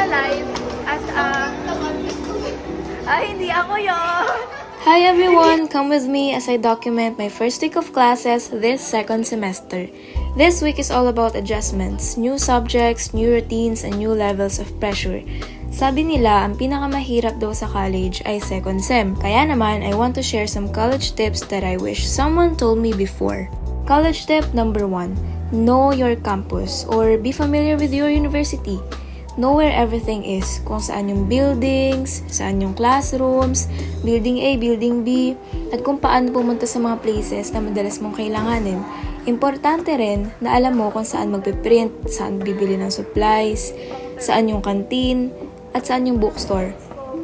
life as a... Ay, hindi ako yun! Hi everyone! Come with me as I document my first week of classes this second semester. This week is all about adjustments, new subjects, new routines, and new levels of pressure. Sabi nila, ang pinakamahirap daw sa college ay second sem. Kaya naman, I want to share some college tips that I wish someone told me before. College tip number 1. Know your campus or be familiar with your university. Know where everything is, kung saan yung buildings, saan yung classrooms, building A, building B, at kung paano pumunta sa mga places na madalas mong kailanganin. Importante rin na alam mo kung saan magpiprint, saan bibili ng supplies, saan yung canteen, at saan yung bookstore.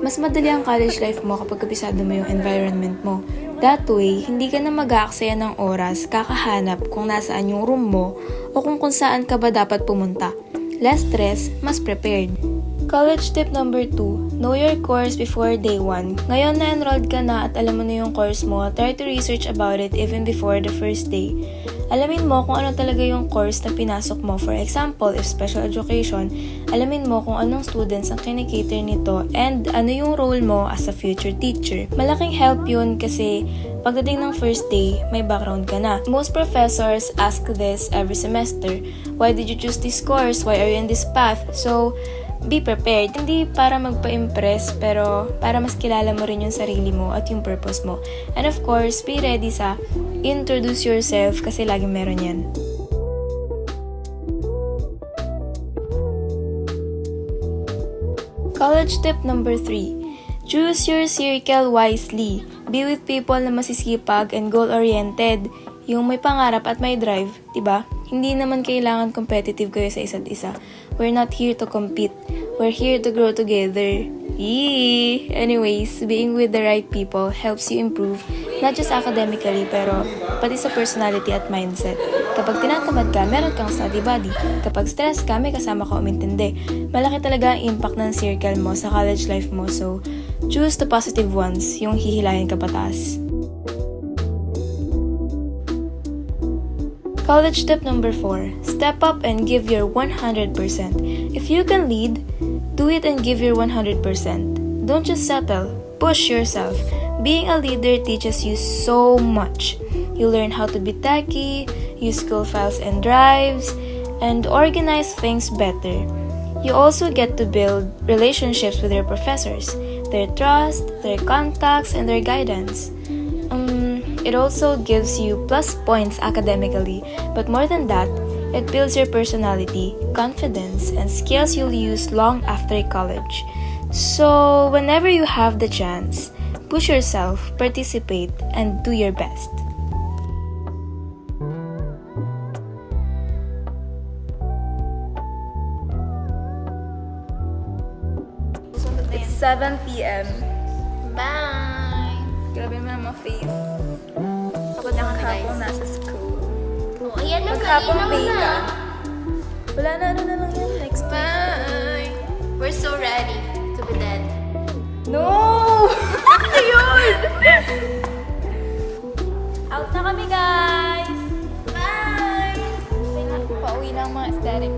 Mas madali ang college life mo kapag kabisado mo yung environment mo. That way, hindi ka na mag-aaksaya ng oras kakahanap kung nasaan yung room mo o kung saan ka ba dapat pumunta. Less stress, mas prepared. College tip number 2, know your course before day 1. Ngayon na enrolled ka na at alam mo na yung course mo, try to research about it even before the first day. Alamin mo kung ano talaga yung course na pinasok mo. For example, if special education, alamin mo kung anong students ang kinikater nito and ano yung role mo as a future teacher. Malaking help yun kasi pagdating ng first day, may background ka na. Most professors ask this every semester. Why did you choose this course? Why are you in this path? So, be prepared. Hindi para magpa-impress, pero para mas kilala mo rin yung sarili mo at yung purpose mo. And of course, be ready sa introduce yourself kasi laging meron yan. College tip number 3. Choose your circle wisely. Be with people na masisipag and goal-oriented. Yung may pangarap at may drive, diba? Hindi naman kailangan competitive kayo sa isa't isa. We're not here to compete. We're here to grow together. Yee! Anyways, being with the right people helps you improve, not just academically, pero pati sa personality at mindset. Kapag tinatamad ka, meron kang study buddy. Kapag stress ka, may kasama ka umintindi. Malaki talaga ang impact ng circle mo sa college life mo, so choose the positive ones, yung hihilahin ka pataas. College tip number 4. Step up and give your 100%. If you can lead, do it and give your 100%. Don't just settle. Push yourself. Being a leader teaches you so much. You learn how to be techy, use school files and drives, and organize things better. You also get to build relationships with your professors, their trust, their contacts, and their guidance. It also gives you plus points academically, but more than that, it builds your personality, confidence, and skills you'll use long after college. So, whenever you have the chance, push yourself, participate, and do your best. It's 7 p.m. Bye! Grabe mo naman face. Pagod na kami, Maghapon guys. nasa school. Oh, ayan na, Maghapon kanina bay na. ka. Wala na, ano na lang yan next week. Bye! We're so ready to be dead. No! Ayun! Out na kami, guys! Bye! Pauwi na ang mga aesthetic.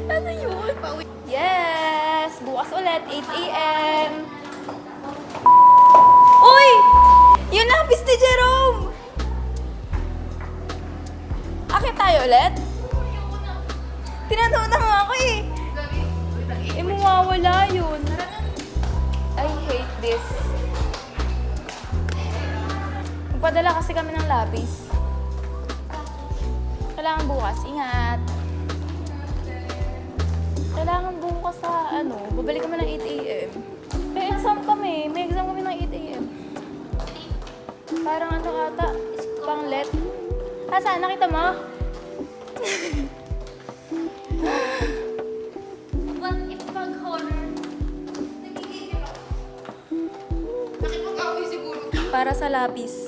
Ano yun? Yes! Bukas ulit, 8 a.m. Uy! Yun na, hapis ni Jerome! Akit tayo ulit? Tinatawag mo ako eh. Eh, mawawala yun. I hate this. Magpadala kasi kami ng lapis. Kailangan bukas. Ingat. Kailangan bukas sa babalik kami ng 8 a.m. May exam kami. May exam kami ng 8 a.m. Parang ata, pang let. Saan? Nakita mo? What if pag-horror? Nagigigil ako. Nakipag-away siguro. Para sa lapis.